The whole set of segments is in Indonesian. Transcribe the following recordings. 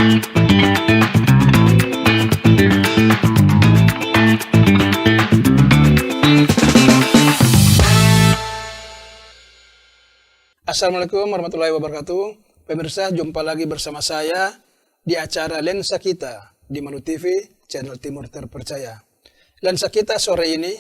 Assalamualaikum warahmatullahi wabarakatuh. Pemirsa, jumpa lagi bersama saya di acara Lensa Kita di Manu TV, channel Timur Terpercaya. Lensa Kita sore ini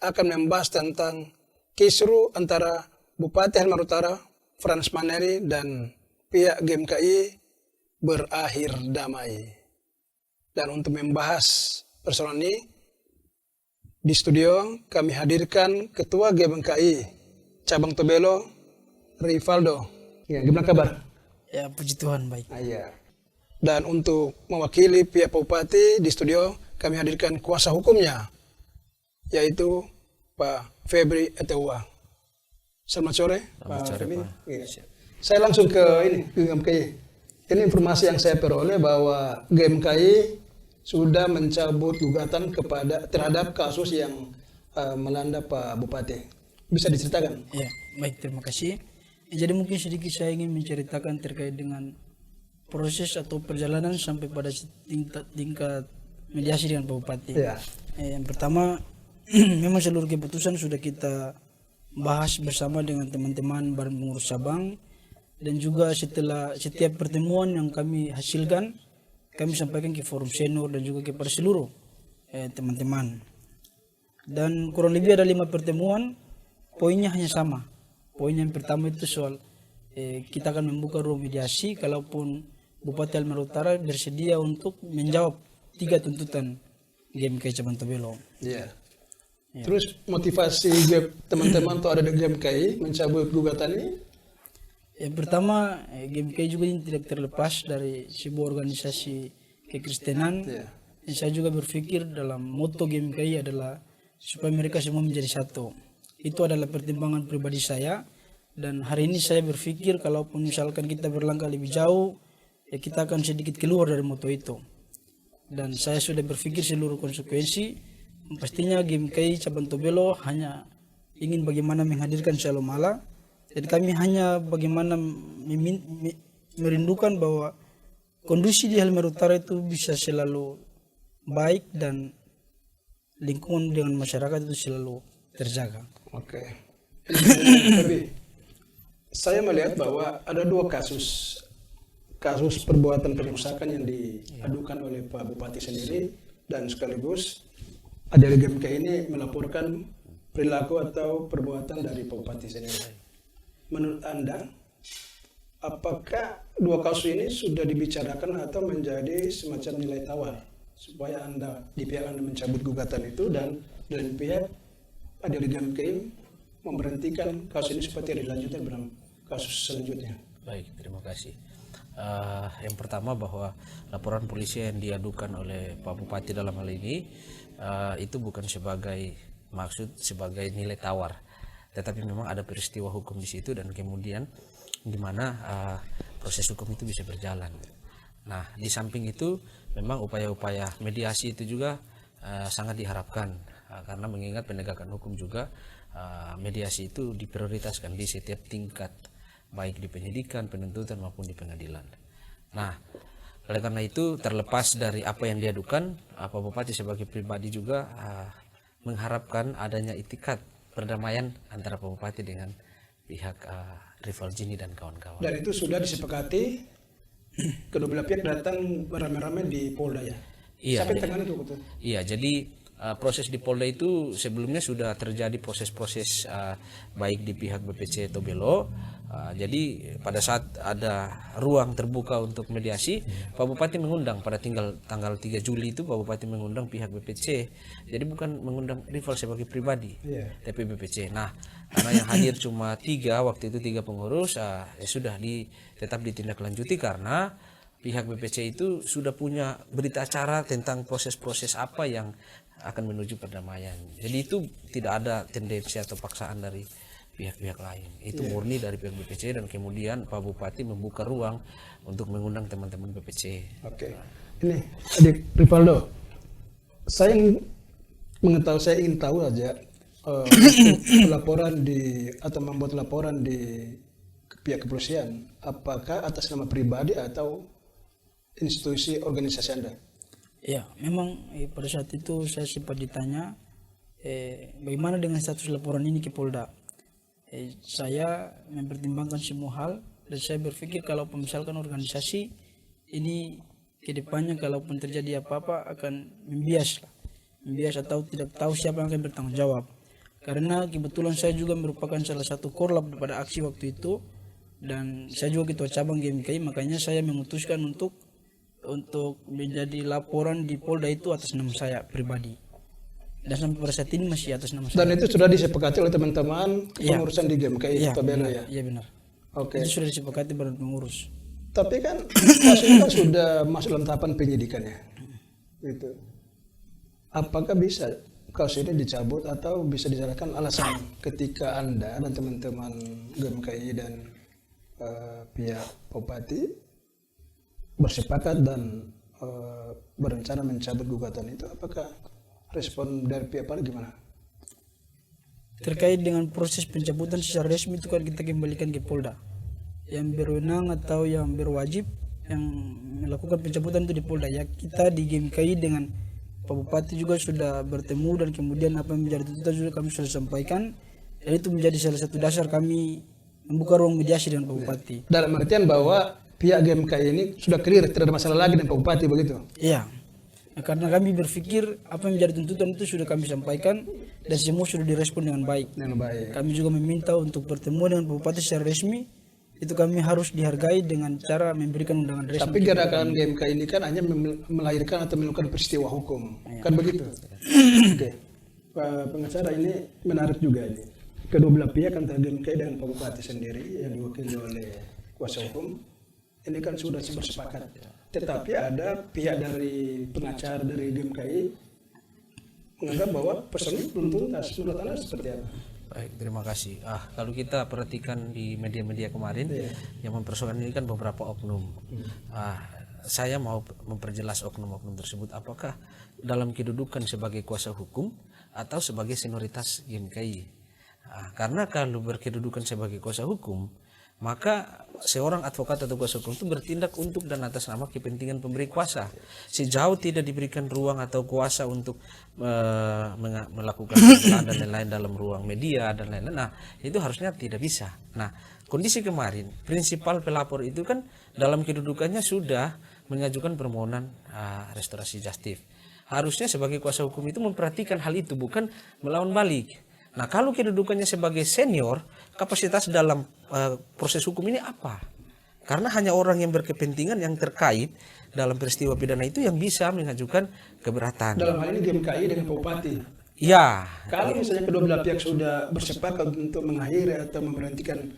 akan membahas tentang kisru antara Bupati Halmahera Utara, Frans Maneri, dan pihak GMKI berakhir damai. Dan untuk membahas persoalan ini, di studio kami hadirkan Ketua GMKI Cabang Tobelo, Rivaldo. Ya, gimana kabar? Ya, puji Tuhan, baik. Iya. Dan untuk mewakili pihak Bupati di studio kami hadirkan kuasa hukumnya, yaitu Pak Febri Etewa. Selamat sore, Pak Febri. Iya. Saya langsung ke GMKI. Ini informasi yang saya peroleh bahwa GMKI sudah mencabut gugatan terhadap kasus yang melanda Pak Bupati. Bisa diceritakan? Ya, baik, terima kasih. Jadi mungkin sedikit saya ingin menceritakan terkait dengan proses atau perjalanan sampai pada tingkat mediasi dengan Pak Bupati. Ya. Yang pertama, memang seluruh keputusan sudah kita bahas bersama dengan teman-teman Badan Pengurus Cabang, dan juga setelah setiap pertemuan yang kami hasilkan, kami sampaikan ke forum senior dan juga kepada seluruh teman-teman. Dan kurang lebih ada 5 pertemuan, poinnya hanya sama. Poin yang pertama itu soal kita akan membuka ruang mediasi kalaupun Bupati Halmahera Utara bersedia untuk menjawab 3 tuntutan GMKI Cabang Tobelo. Iya. Ya. Terus motivasi teman-teman atau ada di GMKI mencabut gugatan ini? Yang pertama, GMKI juga ini tidak terlepas dari sebuah organisasi kekristenan. Ya. Dan saya juga berpikir dalam moto GMKI adalah supaya mereka semua menjadi satu. Itu adalah pertimbangan pribadi saya, dan hari ini saya berpikir kalaupun misalkan kita berlangkah lebih jauh, ya kita akan sedikit keluar dari moto itu. Dan saya sudah berpikir seluruh konsekuensi. Pastinya GMKI Cabang Tobelo hanya ingin bagaimana menghadirkan Shalom Allah, dan kami hanya bagaimana merindukan bahwa kondisi di Halmahera Utara itu bisa selalu baik dan lingkungan dengan masyarakat itu selalu terjaga. Oke. Tapi saya melihat bahwa ada 2 kasus perbuatan perusakan yang diadukan oleh Pak Bupati sendiri, dan sekaligus ada GMKI ini melaporkan perilaku atau perbuatan dari Pak Bupati sendiri. Menurut Anda, apakah 2 kasus ini sudah dibicarakan atau menjadi semacam nilai tawar supaya di pihak Anda mencabut gugatan itu, dan pihak ada di GMKI memberhentikan kasus ini supaya tidak dilanjutkan dalam kasus selanjutnya? Baik, terima kasih. Yang pertama bahwa laporan polisi yang diadukan oleh Pak Bupati dalam hal ini itu bukan sebagai nilai tawar, tetapi memang ada peristiwa hukum di situ, dan kemudian di mana proses hukum itu bisa berjalan. Nah, di samping itu memang upaya-upaya mediasi itu juga sangat diharapkan, karena mengingat penegakan hukum juga mediasi itu diprioritaskan di setiap tingkat, baik di penyidikan, penuntutan maupun di pengadilan. Nah, oleh karena itu terlepas dari apa yang diadukan, Pak Bupati sebagai pribadi juga mengharapkan adanya itikat perdamaian antara Pak Bupati dengan pihak Rival Jini dan kawan-kawan. Dan itu sudah disepakati, kedua belah pihak datang beramai-ramai di Polda ya? Iya. Sampai tengah itu betul? Iya, jadi proses di Polda itu sebelumnya sudah terjadi proses-proses baik di pihak BPC Tobelo. Jadi pada saat ada ruang terbuka untuk mediasi, Pak Bupati mengundang pada tanggal 3 Juli itu Pak Bupati mengundang pihak BPC. Jadi bukan mengundang Rival sebagai pribadi, tapi BPC. Nah, karena yang hadir cuma 3 waktu itu 3 pengurus, ya sudah tetap ditindaklanjuti karena pihak BPC itu sudah punya berita acara tentang proses-proses apa yang akan menuju perdamaian. Jadi itu tidak ada tendensi atau paksaan dari pihak-pihak lain. Itu murni dari pihak BPC, dan kemudian Pak Bupati membuka ruang untuk mengundang teman-teman BPC. Oke. Ini Adik Rivaldo, saya ingin tahu aja laporan atau membuat laporan di pihak kepolisian, apakah atas nama pribadi atau institusi organisasi Anda? Ya, memang pada saat itu saya sempat ditanya bagaimana dengan status laporan ini ke Polda. Saya mempertimbangkan semua hal dan saya berpikir kalau misalkan organisasi ini kedepannya kalaupun terjadi apa-apa akan membias atau tidak tahu siapa yang akan bertanggung jawab. Karena kebetulan saya juga merupakan salah satu korlap pada aksi waktu itu dan saya juga ketua cabang GMKI, makanya saya memutuskan untuk menjadi laporan di Polda itu atas nama saya pribadi. Dan sampai pada saat ini masih atas nama saya. Dan itu sudah disepakati oleh teman-teman pengurusan di GMKI atau BNA ya? Iya benar. Oke. Itu sudah disepakati badan pengurus. Tapi kan kasus ini kan sudah masuk dalam tahapan penyidikan ya. Gitu. Apakah bisa kasus ini dicabut atau bisa disalahkan alasan ketika Anda dan teman-teman GMKI dan pihak Bupati bersepakat dan berencana mencabut gugatan itu, apakah respon dari pihak Polda gimana? Terkait dengan proses pencabutan secara resmi itu kan kita kembalikan ke Polda. Yang berwenang atau yang berwajib yang melakukan pencabutan itu di Polda. Ya kita di GMKI dengan Pak Bupati juga sudah bertemu dan kemudian apa yang menjadi tuntutan juga kami sudah sampaikan. Dan itu menjadi salah satu dasar kami membuka ruang mediasi dengan Pak Bupati. Dalam artian bahwa pihak GMKI ini sudah clear, tidak ada masalah lagi dengan Pak Bupati begitu? Iya. Nah, karena kami berpikir apa yang menjadi tuntutan itu sudah kami sampaikan dan semua sudah direspon dengan baik. Dengan baik. Kami juga meminta untuk bertemu dengan Pak Bupati secara resmi. Itu kami harus dihargai dengan cara memberikan undangan resmi. Tapi gerakan GMKI ini kan hanya melahirkan atau melakukan peristiwa hukum, kan begitu? Oke. Pak pengacara, ini menarik juga ini. Kedua belah pihak antara GMKI dan Pak Bupati sendiri yang diwakili oleh kuasa hukum ini kan sudah bersepakat. Tetapi ada pihak dari pengacara dari GMKI menganggap bahwa persoalan ini belum tuntas. Menurut Anda seperti apa? Baik, terima kasih. Kalau kita perhatikan di media-media kemarin yang mempersoalkan ini kan beberapa oknum. Saya mau memperjelas oknum-oknum tersebut apakah dalam kedudukan sebagai kuasa hukum atau sebagai senioritas GMKI. Karena kalau berkedudukan sebagai kuasa hukum, maka seorang advokat atau kuasa hukum itu bertindak untuk dan atas nama kepentingan pemberi kuasa. Sejauh tidak diberikan ruang atau kuasa untuk melakukan pembelaan dan lain-lain dalam ruang media dan lain-lain, nah itu harusnya tidak bisa. Nah, kondisi kemarin, prinsipal pelapor itu kan dalam kedudukannya sudah mengajukan permohonan restorasi justif. Harusnya sebagai kuasa hukum itu memperhatikan hal itu, bukan melawan balik. Nah, kalau kedudukannya sebagai senior, kapasitas dalam proses hukum ini apa? Karena hanya orang yang berkepentingan yang terkait dalam peristiwa pidana itu yang bisa mengajukan keberatan. Dalam hal ini GMKI dengan Pak Bupati. Ya. Kalau misalnya kedua belah pihak sudah bersepakat untuk mengakhiri atau memberhentikan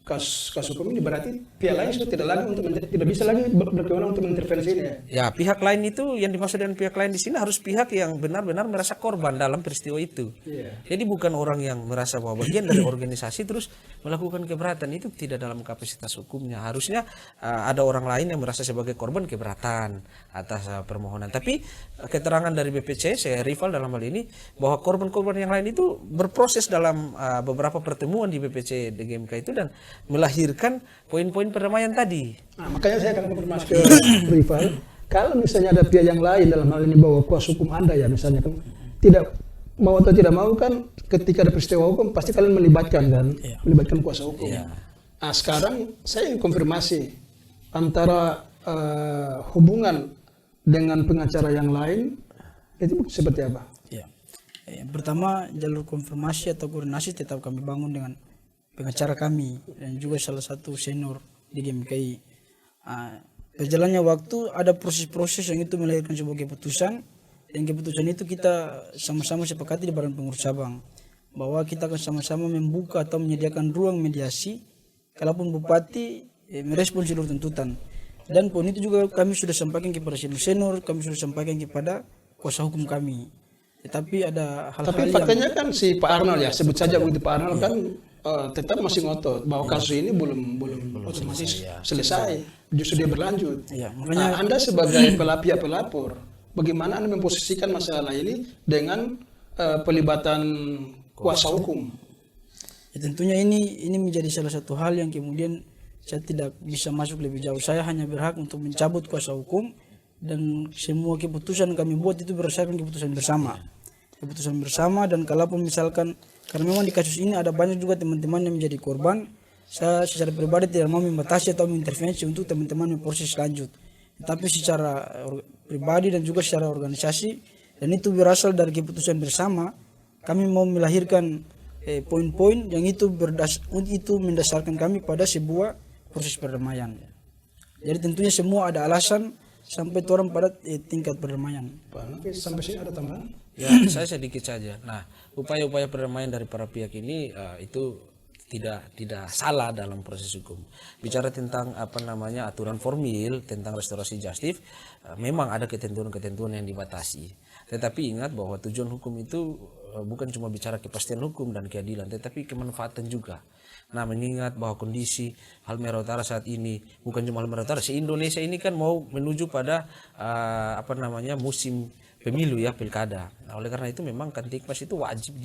kasus hukum ini, berarti pihak lain sudah tidak bisa lagi berkewenangan untuk mengintervensi ini ya? Ya, pihak lain itu yang dimaksud dengan pihak lain di sini harus pihak yang benar-benar merasa korban dalam peristiwa itu. Jadi bukan orang yang merasa bahwa bagian dari organisasi terus melakukan keberatan, itu tidak dalam kapasitas hukumnya. Harusnya ada orang lain yang merasa sebagai korban keberatan atas permohonan. Tapi keterangan dari BPC, saya rival dalam hal ini, bahwa korban-korban yang lain itu berproses dalam beberapa pertemuan di BPC DGMK itu dan melahirkan poin-poin perdamaian tadi. Nah, makanya saya akan konfirmasi ke rival, kalau misalnya ada pihak yang lain dalam hal ini bahwa kuasa hukum Anda ya misalnya kan tidak mau atau tidak mau kan ketika ada peristiwa hukum pasti kalian melibatkan kan, melibatkan kuasa hukum. Nah, sekarang saya ingin konfirmasi antara hubungan dengan pengacara yang lain itu seperti apa? Yang pertama, jalur konfirmasi atau koordinasi tetap kami bangun dengan pengacara kami dan juga salah satu senior di GMKI. Berjalannya waktu ada proses-proses yang itu melahirkan sebuah keputusan, dan keputusan itu kita sama-sama sepakati di badan pengurus cabang bahwa kita akan sama-sama membuka atau menyediakan ruang mediasi kalaupun Bupati merespon seluruh tuntutan. Dan poin itu juga kami sudah sampaikan kepada senior, kami sudah sampaikan kepada kuasa hukum kami. Tetapi ada hal-hal tapi faktanya kan si Pak Arnold ya, sebut saja begitu, Pak Arnold kan tetap masih ngotot bahwa kasus ini belum otomatis selesai, justru dia berlanjut. Makanya Anda sebagai pihak pelapor, bagaimana Anda memposisikan masalah ini dengan pelibatan kuasa hukum? Ya, tentunya ini menjadi salah satu hal yang kemudian saya tidak bisa masuk lebih jauh. Saya hanya berhak untuk mencabut kuasa hukum dan semua keputusan kami buat itu berdasarkan keputusan bersama. Keputusan bersama, dan kalaupun misalkan karena memang di kasus ini ada banyak juga teman-teman yang menjadi korban, saya secara pribadi tidak mau membatasi atau mengintervensi untuk teman-teman proses lanjut. Tapi secara pribadi dan juga secara organisasi, dan itu berasal dari keputusan bersama, kami mau melahirkan poin-poin yang itu mendasarkan kami pada sebuah proses perdamaian. Jadi tentunya semua ada alasan sampai orang pada tingkat perdamaian. Pak, sampai sini ada tambahan? Ya, saya sedikit saja. Nah, upaya-upaya perdamaian dari para pihak ini itu tidak salah dalam proses hukum. Bicara tentang aturan formil tentang restorasi justice, memang ada ketentuan-ketentuan yang dibatasi. Tetapi ingat bahwa tujuan hukum itu bukan cuma bicara kepastian hukum dan keadilan, tetapi kemanfaatan juga. Nah, mengingat bahwa kondisi Halmahera Utara saat ini, bukan cuma Halmahera Utara, se-Indonesia ini kan mau menuju pada musim pemilu ya, pilkada. Nah, oleh karena itu memang Kamtipmas itu wajib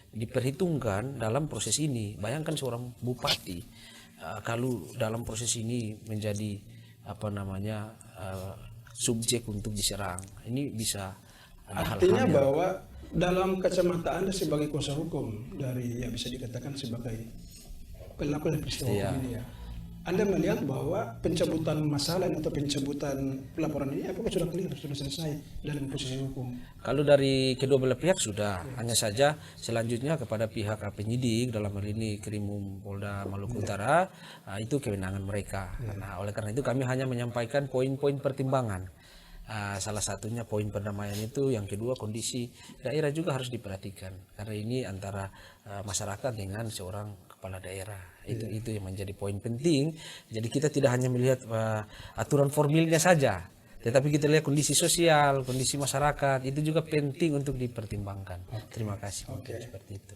diperhitungkan dalam proses ini. Bayangkan seorang bupati kalau dalam proses ini menjadi subjek untuk diserang, ini bisa ada artinya hal-hal bahwa dalam kacamata Anda sebagai kuasa hukum dari bisa dikatakan sebagai pelaku dari peristiwa hukum ini ya, Anda melihat bahwa pencabutan masalah atau pencabutan laporan ini apakah sudah clear, sudah selesai dalam proses hukum? Kalau dari kedua belah pihak sudah, hanya saja selanjutnya kepada pihak penyidik, dalam hal ini Krimum Polda Maluku Utara, itu kewenangan mereka. Nah, oleh karena itu kami hanya menyampaikan poin-poin pertimbangan. Salah satunya poin perdamaian itu, yang kedua kondisi daerah juga harus diperhatikan, karena ini antara masyarakat dengan seorang kepala daerah. Itu yang menjadi poin penting. Jadi kita tidak hanya melihat aturan formilnya saja, tetapi kita lihat kondisi sosial, kondisi masyarakat, itu juga penting untuk dipertimbangkan. Terima kasih. Seperti itu.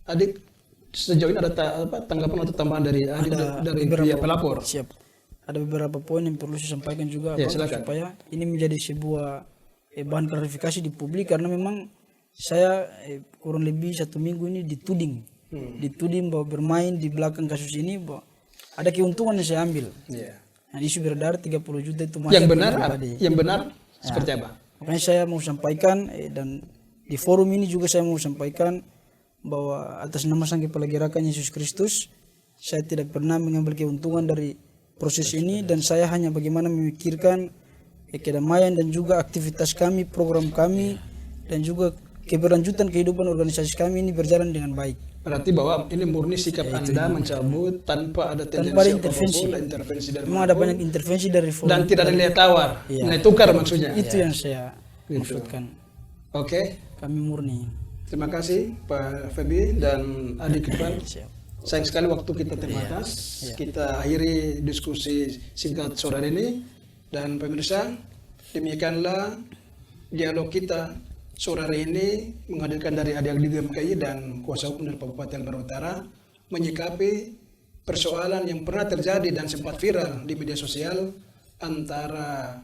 Adik, sejauh ini ada tanggapan atau tambahan dari pihak pelapor? Siap. Ada beberapa poin yang perlu saya sampaikan juga, ya, supaya ini menjadi sebuah bahan klarifikasi di publik, karena memang saya kurang lebih 1 minggu ini dituding bahwa bermain di belakang kasus ini, bahwa ada keuntungan yang saya ambil. Nah, isu beredar 30 juta itu yang benar seperti apa? Makanya saya mau sampaikan, dan di forum ini juga saya mau sampaikan bahwa atas nama Sang Kepala Gerakan Yesus Kristus, saya tidak pernah mengambil keuntungan dari proses ini, dan saya hanya bagaimana memikirkan kedamaian dan juga aktivitas kami, program kami, dan juga keberlanjutan kehidupan organisasi kami ini berjalan dengan baik. Berarti bahwa ini murni sikap Anda mencabut tanpa ada tendensi intervensi dari memang ada banyak intervensi dari forum, dan tidak ada nilai tawar, nilai tukar maksudnya. Itu yang saya maksudkan. Kami murni. Terima kasih Pak Febi dan Adik Irfan. Sayang sekali waktu kita terbatas. Kita akhiri diskusi singkat sore ini, dan pemirsa, demikianlah dialog kita sore hari ini menghadirkan dari adik-adik GMKI dan kuasa hukum dari Kabupaten Halmahera Utara menyikapi persoalan yang pernah terjadi dan sempat viral di media sosial antara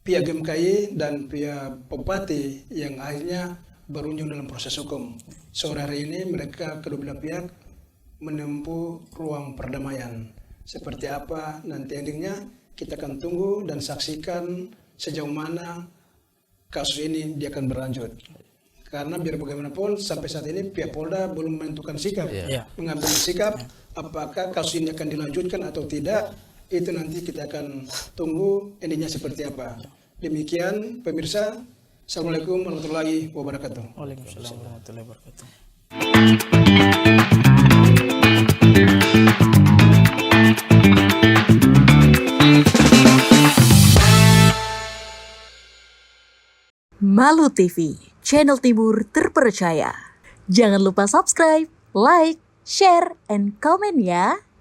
pihak GMKI dan pihak Bupati yang akhirnya berujung dalam proses hukum. Sore hari ini mereka kedua belah pihak menempuh ruang perdamaian. Seperti apa nanti endingnya, kita akan tunggu dan saksikan sejauh mana kasus ini dia akan berlanjut. Karena biar bagaimanapun sampai saat ini pihak Polda belum menentukan sikap, mengambil sikap apakah kasus ini akan dilanjutkan atau tidak. Itu nanti kita akan tunggu endingnya seperti apa. Demikian pemirsa, Assalamualaikum warahmatullahi wabarakatuh. Waalaikumsalam warahmatullahi wabarakatuh. Malu TV, channel Timur terpercaya. Jangan lupa subscribe, like, share, and comment ya.